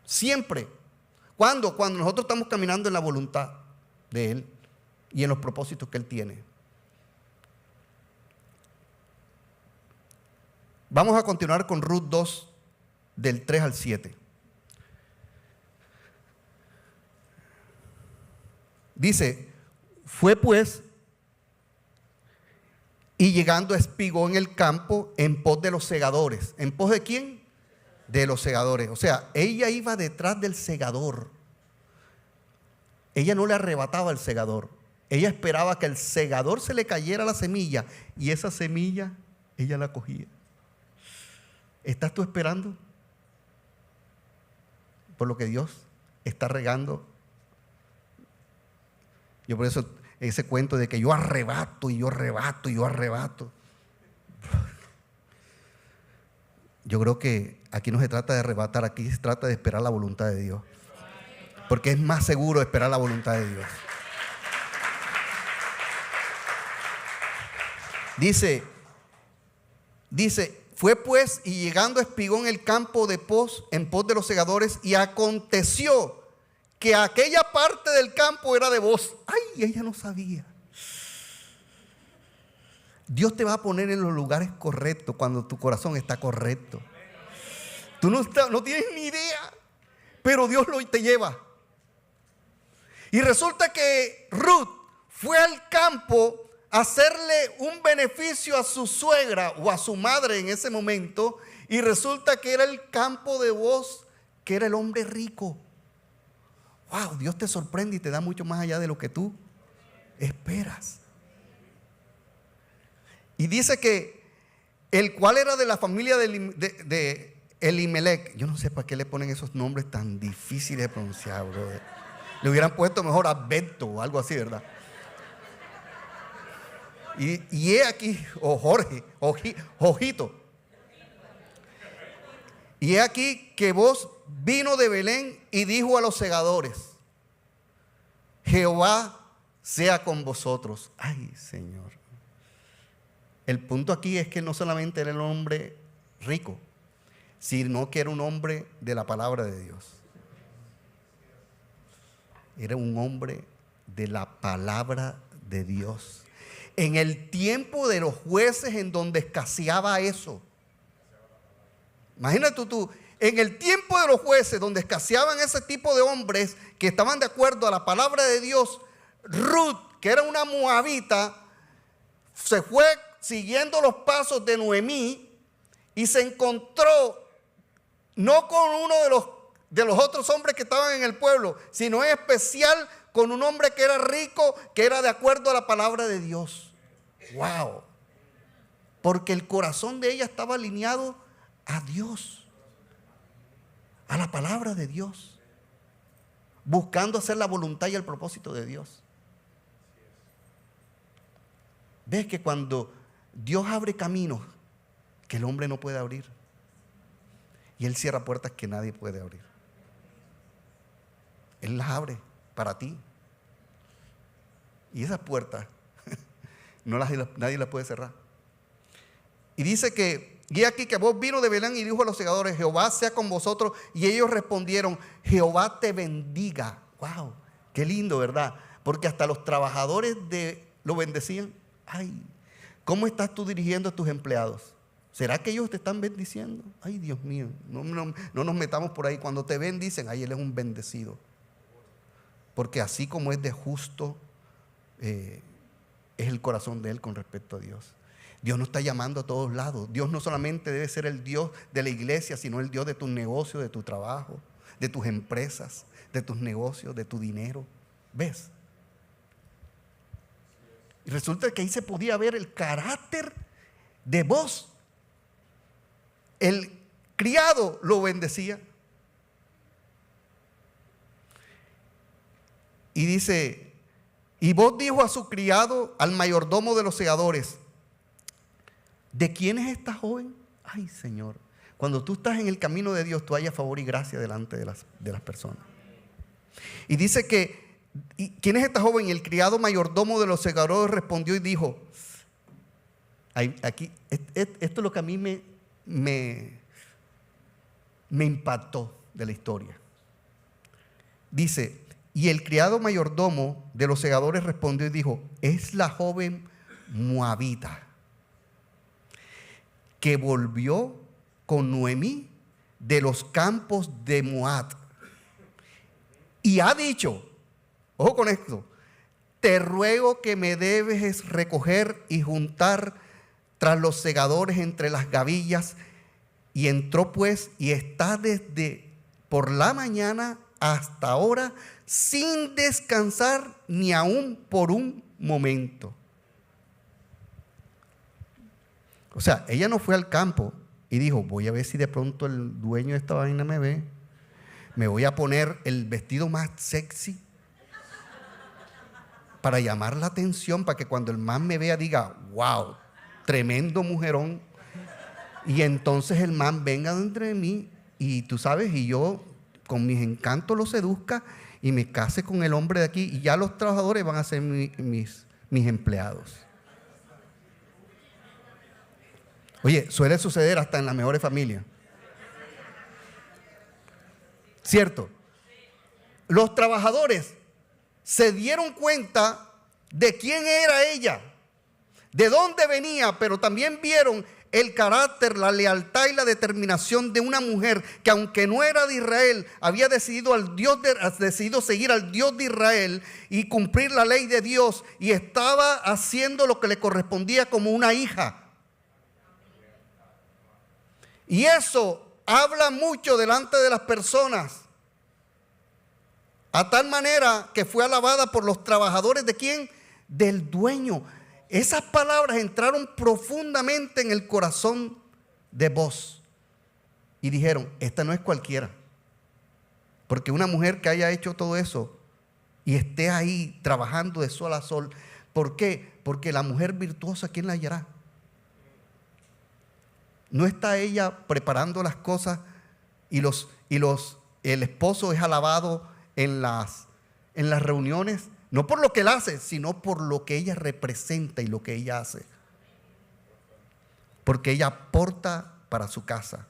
Siempre. ¿Cuándo? Cuando nosotros estamos caminando en la voluntad de Él y en los propósitos que Él tiene. Vamos a continuar con Ruth 2, del 3 al 7. Dice, fue pues, y llegando espigó en el campo en pos de los segadores. ¿En pos de quién? de los segadores. O sea, ella iba detrás del segador. Ella no le arrebataba el segador. Ella esperaba que el segador se le cayera la semilla y esa semilla ella la cogía. ¿Estás tú esperando por lo que Dios está regando? Yo por eso ese cuento de que yo arrebato y yo arrebato y yo arrebato. Yo creo que aquí no se trata de arrebatar, aquí se trata de esperar la voluntad de Dios. Porque es más seguro esperar la voluntad de Dios. Dice, fue pues y llegando espigó en el campo de pos, en pos de los segadores, y aconteció que aquella parte del campo era de vos. Ay, ella no sabía. Dios te va a poner en los lugares correctos cuando tu corazón está correcto. Tú no tienes ni idea, pero Dios te lleva. Y resulta que Ruth fue al campo a hacerle un beneficio a su suegra o a su madre en ese momento, y resulta que era el campo de Boaz, que era el hombre rico. Wow, Dios te sorprende y te da mucho más allá de lo que tú esperas. Y dice que el cual era de la familia de Elimelech. Yo no sé para qué le ponen esos nombres tan difíciles de pronunciar, brother. Le hubieran puesto mejor Advento o algo así, ¿verdad? Y he aquí, o Jorge, Ojito. Y he aquí que vos vino de Belén y dijo a los segadores: Jehová sea con vosotros. Ay, Señor. El punto aquí es que no solamente era el hombre rico, sino que era un hombre de la palabra de Dios. Era un hombre de la palabra de Dios. En el tiempo de los jueces, en donde escaseaba eso. Imagínate tú, en el tiempo de los jueces, donde escaseaban ese tipo de hombres que estaban de acuerdo a la palabra de Dios, Ruth, que era una moabita, se fue siguiendo los pasos de Noemí y se encontró no con uno de los otros hombres que estaban en el pueblo, sino en especial con un hombre que era rico, que era de acuerdo a la palabra de Dios. Wow. Porque el corazón de ella estaba alineado a Dios, a la palabra de Dios, buscando hacer la voluntad y el propósito de Dios. Ves que cuando Dios abre caminos que el hombre no puede abrir, y Él cierra puertas que nadie puede abrir, Él las abre para ti. Y esas puertas nadie las puede cerrar. Y dice que, y aquí que vos vino de Belén y dijo a los segadores: Jehová sea con vosotros. Y ellos respondieron: Jehová te bendiga. Wow, qué lindo, ¿verdad? Porque hasta los trabajadores lo bendecían. Ay, ¿cómo estás tú dirigiendo a tus empleados? ¿Será que ellos te están bendiciendo? Ay, Dios mío, no nos metamos por ahí. Cuando te bendicen, ay, él es un bendecido. Porque así como es de justo, es el corazón de él con respecto a Dios. Dios nos está llamando a todos lados. Dios no solamente debe ser el Dios de la iglesia, sino el Dios de tus negocios, de tu trabajo, de tus empresas, de tus negocios, de tu dinero. ¿Ves? Y resulta que ahí se podía ver el carácter de Boaz. El criado lo bendecía. Y dice: y Boaz dijo a su criado, al mayordomo de los segadores: ¿de quién es esta joven? Ay, Señor, cuando tú estás en el camino de Dios, tú hayas favor y gracia delante de las personas. Y dice que, ¿quién es esta joven? Y el criado mayordomo de los segadores respondió y dijo, aquí, esto es lo que a mí me impactó de la historia. Dice: y el criado mayordomo de los segadores respondió y dijo: es la joven moabita que volvió con Noemí de los campos de Moab. Y ha dicho, ojo con esto: te ruego que me debes recoger y juntar tras los segadores entre las gavillas. Y entró pues y está desde por la mañana hasta ahora sin descansar ni aún por un momento. O sea, ella no fue al campo y dijo, voy a ver si de pronto el dueño de esta vaina me ve. Me voy a poner el vestido más sexy para llamar la atención, para que cuando el man me vea diga, wow, tremendo mujerón. Y entonces el man venga dentro de mí y tú sabes, y yo con mis encantos lo seduzca y me case con el hombre de aquí y ya los trabajadores van a ser mis empleados. Oye, suele suceder hasta en las mejores familias. ¿Cierto? Los trabajadores se dieron cuenta de quién era ella, de dónde venía, pero también vieron el carácter, la lealtad y la determinación de una mujer que, aunque no era de Israel, había decidido seguir al Dios de Israel y cumplir la ley de Dios, y estaba haciendo lo que le correspondía como una hija. Y eso habla mucho delante de las personas, a tal manera que fue alabada por los trabajadores ¿de quién? Del dueño. Esas palabras entraron profundamente en el corazón de Booz y dijeron, esta no es cualquiera, porque una mujer que haya hecho todo eso y esté ahí trabajando de sol a sol, ¿por qué? Porque la mujer virtuosa, ¿quién la hallará? ¿No está ella preparando las cosas y el esposo es alabado en las reuniones? No por lo que él hace, sino por lo que ella representa y lo que ella hace. Porque ella aporta para su casa.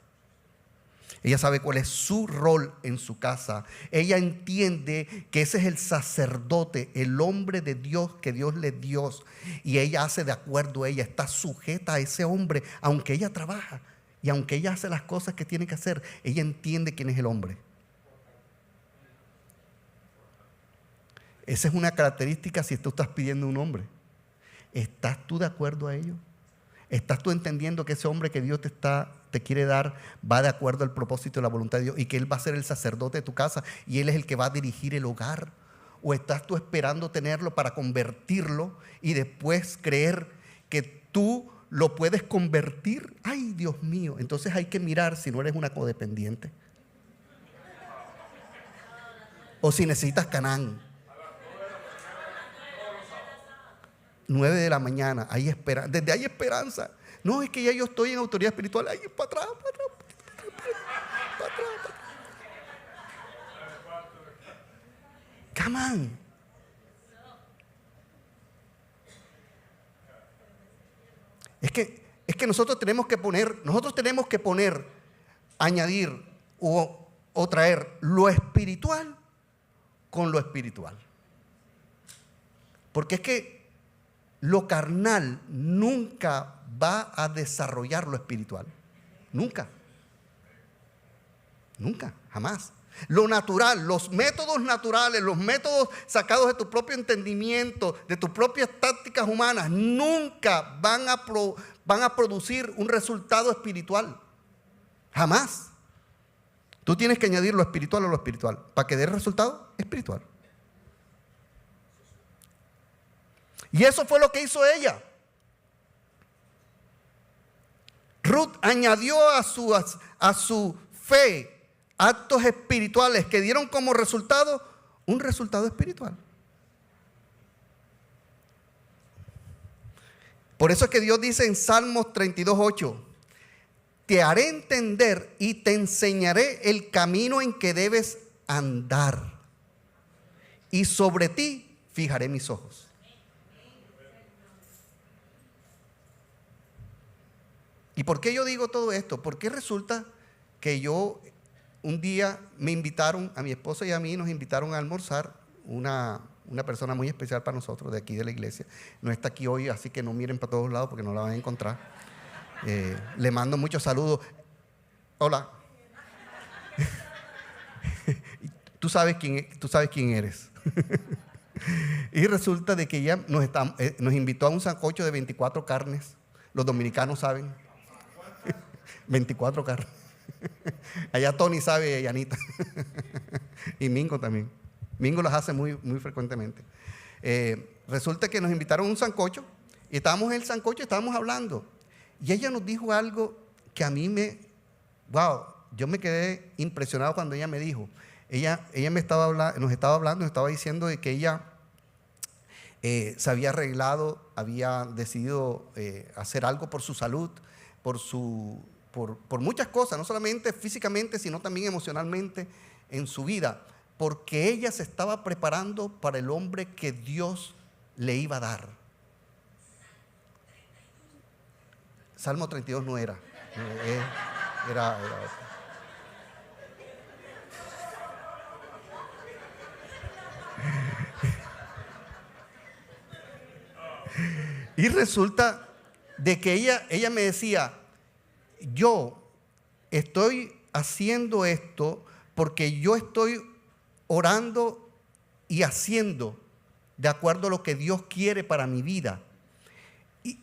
Ella sabe cuál es su rol en su casa. Ella entiende que ese es el sacerdote, el hombre de Dios que Dios le dio. Y ella hace de acuerdo a ella, está sujeta a ese hombre, aunque ella trabaja y aunque ella hace las cosas que tiene que hacer, ella entiende quién es el hombre. Esa es una característica si tú estás pidiendo un hombre. ¿Estás tú de acuerdo a ello? ¿Estás tú entendiendo que ese hombre que Dios te quiere dar va de acuerdo al propósito y la voluntad de Dios y que Él va a ser el sacerdote de tu casa y Él es el que va a dirigir el hogar? ¿O estás tú esperando tenerlo para convertirlo y después creer que tú lo puedes convertir? ¡Ay, Dios mío! Entonces hay que mirar si no eres una codependiente o si necesitas Canaán. 9 de la mañana, hay esperanza. Desde hay esperanza. No, es que ya yo estoy en autoridad espiritual. Ay, para atrás. Come on. Es que nosotros tenemos que poner, añadir o traer lo espiritual con lo espiritual. Porque es que lo carnal nunca va a desarrollar lo espiritual. Nunca, jamás. Lo natural, los métodos naturales, los métodos sacados de tu propio entendimiento, de tus propias tácticas humanas, nunca van a producir un resultado espiritual. Jamás. Tú tienes que añadir lo espiritual a lo espiritual para que dé resultado espiritual. Y eso fue lo que hizo ella. Ruth añadió a su fe actos espirituales que dieron como resultado un resultado espiritual. Por eso es que Dios dice en Salmos 32:8, te haré entender y te enseñaré el camino en que debes andar, y sobre ti fijaré mis ojos. ¿Y por qué yo digo todo esto? Porque resulta que un día me invitaron, a mi esposa y a mí nos invitaron a almorzar una persona muy especial para nosotros de aquí de la iglesia. No está aquí hoy, así que no miren para todos lados porque no la van a encontrar. Le mando muchos saludos. Hola. Tú sabes quién eres. Y resulta de que ella nos invitó a un sancocho de 24 carnes. Los dominicanos saben. 24 carnes. Allá Tony sabe y Anita. Y Mingo también. Mingo las hace muy, muy frecuentemente. Resulta que nos invitaron a un sancocho y estábamos en el sancocho y estábamos hablando. Y ella nos dijo algo que a mí yo me quedé impresionado cuando ella me dijo. Ella nos estaba hablando, nos estaba diciendo de que ella se había arreglado, había decidido hacer algo por su salud, por muchas cosas, no solamente físicamente, sino también emocionalmente en su vida, porque ella se estaba preparando para el hombre que Dios le iba a dar. Salmo 32 no era, era otro. Y resulta de que ella me decía, yo estoy haciendo esto porque yo estoy orando y haciendo de acuerdo a lo que Dios quiere para mi vida. ¿Y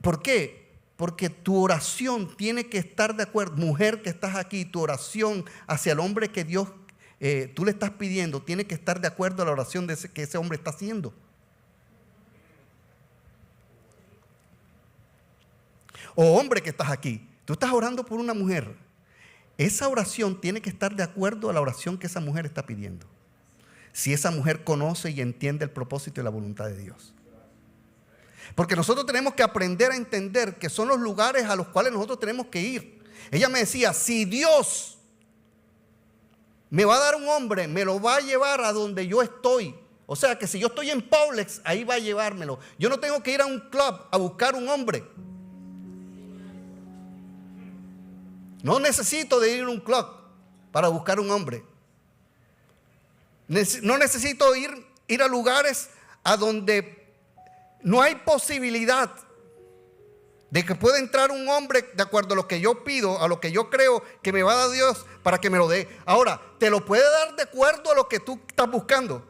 por qué? Porque tu oración tiene que estar de acuerdo. Mujer que estás aquí, tu oración hacia el hombre que Dios, tú le estás pidiendo, tiene que estar de acuerdo a la oración que ese hombre está haciendo. O hombre que estás aquí, tú estás orando por una mujer. Esa oración tiene que estar de acuerdo a la oración que esa mujer está pidiendo. Si esa mujer conoce y entiende el propósito y la voluntad de Dios. Porque nosotros tenemos que aprender a entender que son los lugares a los cuales nosotros tenemos que ir. Ella me decía, si Dios me va a dar un hombre, me lo va a llevar a donde yo estoy. O sea que si yo estoy en Publix, ahí va a llevármelo. Yo no tengo que ir a un club a buscar un hombre. No necesito de ir a un club para buscar un hombre. No necesito ir a lugares a donde no hay posibilidad de que pueda entrar un hombre de acuerdo a lo que yo pido, a lo que yo creo que me va a dar Dios para que me lo dé. Ahora, te lo puede dar de acuerdo a lo que tú estás buscando.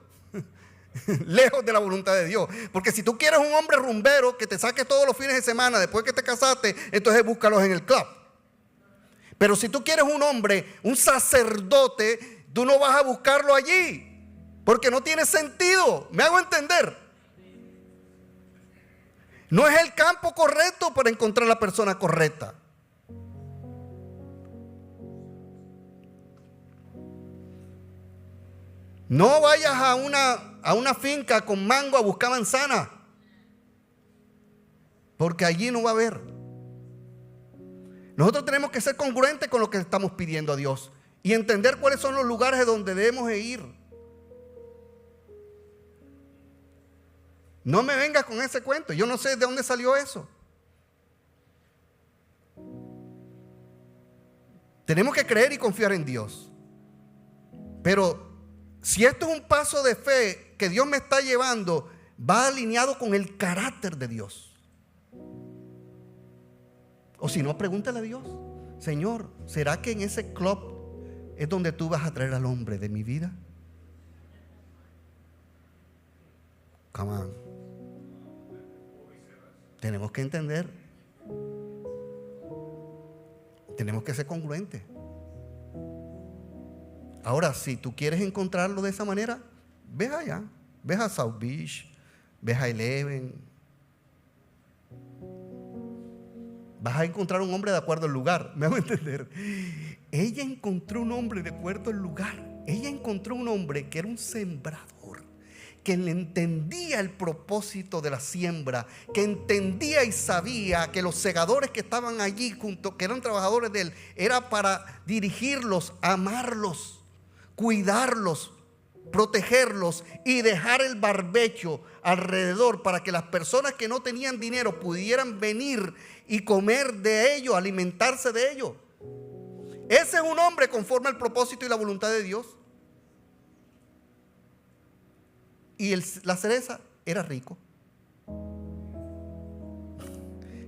Lejos de la voluntad de Dios. Porque si tú quieres un hombre rumbero que te saque todos los fines de semana después que te casaste, entonces búscalos en el club. Pero si tú quieres un hombre, un sacerdote, tú no vas a buscarlo allí. Porque no tiene sentido. ¿Me hago entender? No es el campo correcto para encontrar la persona correcta. No vayas a una finca con mango a buscar manzana. Porque allí no va a haber. Nosotros tenemos que ser congruentes con lo que estamos pidiendo a Dios y entender cuáles son los lugares donde debemos de ir. No me vengas con ese cuento. Yo no sé de dónde salió eso. Tenemos que creer y confiar en Dios. Pero si esto es un paso de fe que Dios me está llevando, va alineado con el carácter de Dios. O si no, pregúntale a Dios: Señor, ¿será que en ese club es donde tú vas a traer al hombre de mi vida? Come on. Tenemos que entender. Tenemos que ser congruentes. Ahora, si tú quieres encontrarlo de esa manera, ves allá. Ves a South Beach, ves a Eleven. Vas a encontrar un hombre de acuerdo al lugar. ¿Me hago entender? Ella encontró un hombre de acuerdo al lugar. Ella encontró un hombre que era un sembrador, que le entendía el propósito de la siembra, que entendía y sabía que los segadores que estaban allí junto, que eran trabajadores de él, era para dirigirlos, amarlos, cuidarlos, protegerlos y dejar el barbecho alrededor para que las personas que no tenían dinero pudieran venir y comer de ello, alimentarse de ello. Ese es un hombre conforme al propósito y la voluntad de Dios. Y la cereza era rico.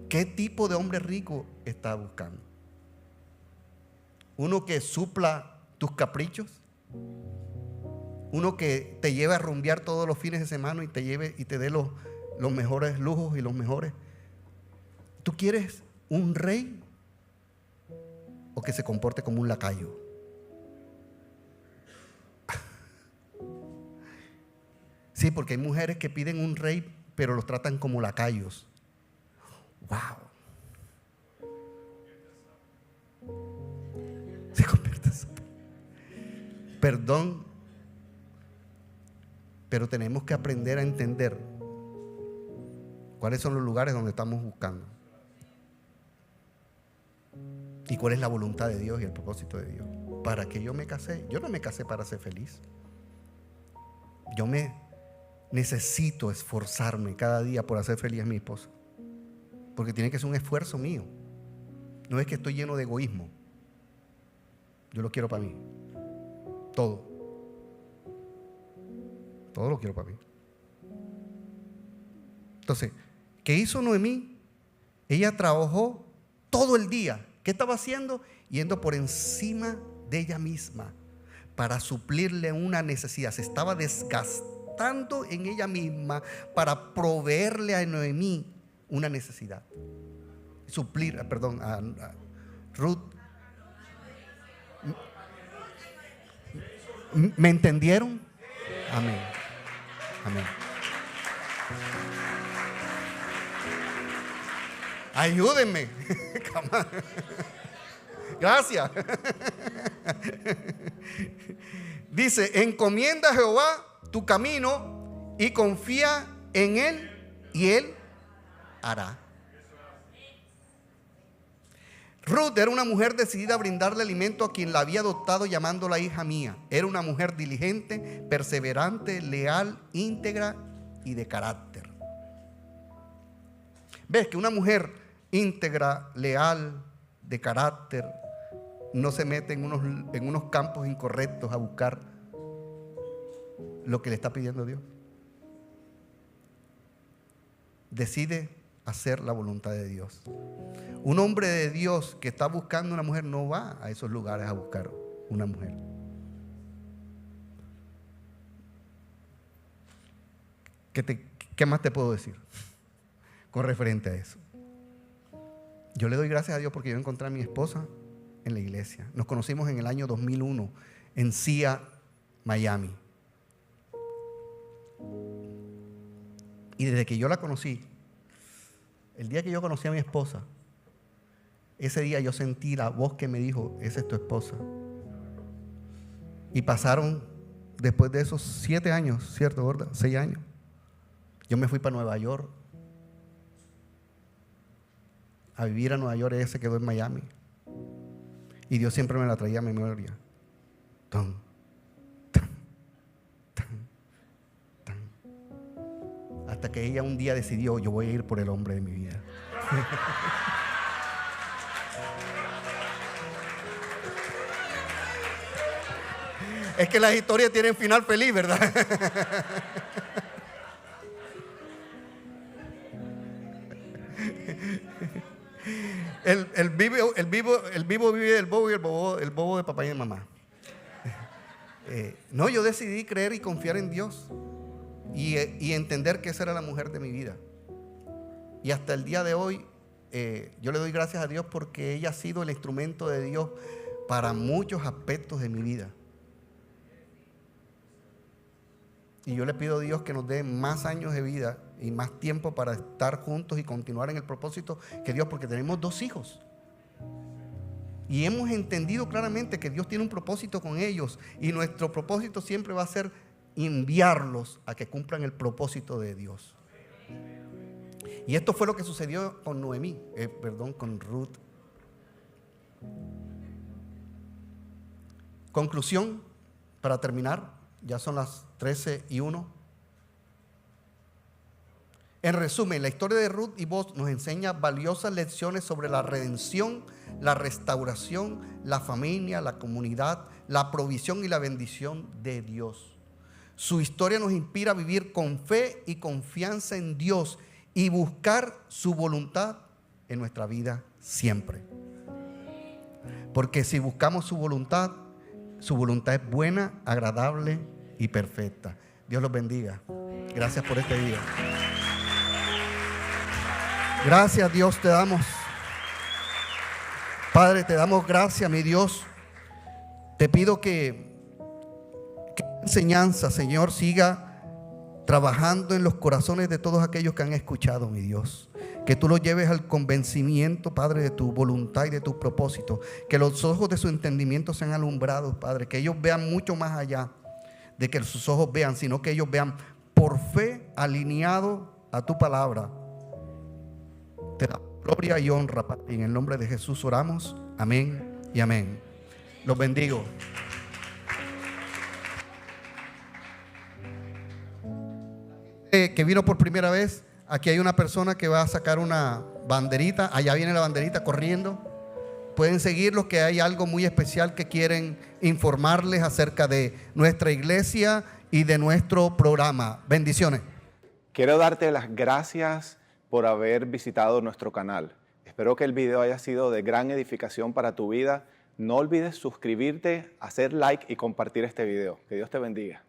¿Qué tipo de hombre rico está buscando? ¿Uno que supla tus caprichos? ¿Uno que te lleve a rumbear todos los fines de semana y te lleve y te dé los mejores lujos y los mejores? ¿Tú quieres un rey o que se comporte como un lacayo. Sí, porque hay mujeres que piden un rey, pero los tratan como lacayos. ¡Wow! Se convierte en sapo. Perdón, pero tenemos que aprender a entender cuáles son los lugares donde estamos buscando y cuál es la voluntad de Dios y el propósito de Dios. ¿Para qué yo me casé? Yo no me casé para ser feliz. Yo necesito esforzarme cada día por hacer feliz a mi esposa, porque tiene que ser un esfuerzo mío. No es que estoy lleno de egoísmo. Yo lo quiero para mí. Todo lo quiero para mí. Entonces, ¿qué hizo Noemí? Ella trabajó todo el día. ¿Qué estaba haciendo? Yendo por encima de ella misma para suplirle una necesidad. Se estaba desgastando en ella misma para proveerle a Noemí una necesidad. Suplir, a Ruth. ¿Me entendieron? Amén. Amén. Ayúdenme. Gracias. Dice: encomienda a Jehová tu camino y confía en Él y Él hará. Ruth era una mujer decidida a brindarle alimento a quien la había adoptado, llamándola hija mía. Era una mujer diligente, perseverante, leal, íntegra y de carácter. ¿Ves que una mujer íntegra, leal, de carácter, no se mete en unos campos incorrectos a buscar lo que le está pidiendo Dios? Decide hacer la voluntad de Dios. Un hombre de Dios que está buscando una mujer no va a esos lugares a buscar una mujer. ¿Qué más te puedo decir con referente a eso? Yo le doy gracias a Dios porque yo encontré a mi esposa en la iglesia. Nos conocimos en el año 2001 en SIA, Miami. Y desde que yo la conocí, el día que yo conocí a mi esposa, ese día yo sentí la voz que me dijo: esa es tu esposa. Y pasaron, después de esos 7 años, ¿cierto, gorda? 6 años. Yo me fui para Nueva York a vivir a Nueva York. Ella se quedó en Miami. Y Dios siempre me la traía a mi memoria. Tan, tan, tan, tan. Hasta que ella un día decidió: yo voy a ir por el hombre de mi vida. Es que las historias tienen final feliz, ¿verdad? El vivo vive del bobo y el bobo de papá y de mamá. No, yo decidí creer y confiar en Dios y entender que esa era la mujer de mi vida. Y hasta el día de hoy yo le doy gracias a Dios porque ella ha sido el instrumento de Dios para muchos aspectos de mi vida. Y yo le pido a Dios que nos dé más años de vida y más tiempo para estar juntos y continuar en el propósito que Dios, porque tenemos 2 hijos. Y hemos entendido claramente que Dios tiene un propósito con ellos. Y nuestro propósito siempre va a ser enviarlos a que cumplan el propósito de Dios. Y esto fue lo que sucedió con con Ruth. Conclusión, para terminar. Ya son las 13:01. En resumen, la historia de Ruth y Boaz nos enseña valiosas lecciones sobre la redención, la restauración, la familia, la comunidad, la provisión y la bendición de Dios. Su historia nos inspira a vivir con fe y confianza en Dios y buscar su voluntad en nuestra vida siempre. Porque si buscamos su voluntad es buena, agradable y perfecta. Dios los bendiga. Gracias por este día. Gracias, Dios, te damos. Padre, te damos gracias, mi Dios. Te pido que la enseñanza, Señor, siga trabajando en los corazones de todos aquellos que han escuchado, mi Dios. Que tú los lleves al convencimiento, Padre, de tu voluntad y de tu propósito. Que los ojos de su entendimiento sean alumbrados, Padre. Que ellos vean mucho más allá de que sus ojos vean, sino que ellos vean por fe, alineado a tu palabra. Te damos gloria y honra, Padre. En el nombre de Jesús oramos. Amén y amén. Los bendigo. Que vino por primera vez, aquí hay una persona que va a sacar una banderita. Allá viene la banderita corriendo. Pueden seguirlos, que hay algo muy especial que quieren informarles acerca de nuestra iglesia y de nuestro programa. Bendiciones. Quiero darte las gracias por haber visitado nuestro canal. Espero que el video haya sido de gran edificación para tu vida. No olvides suscribirte, hacer like y compartir este video. Que Dios te bendiga.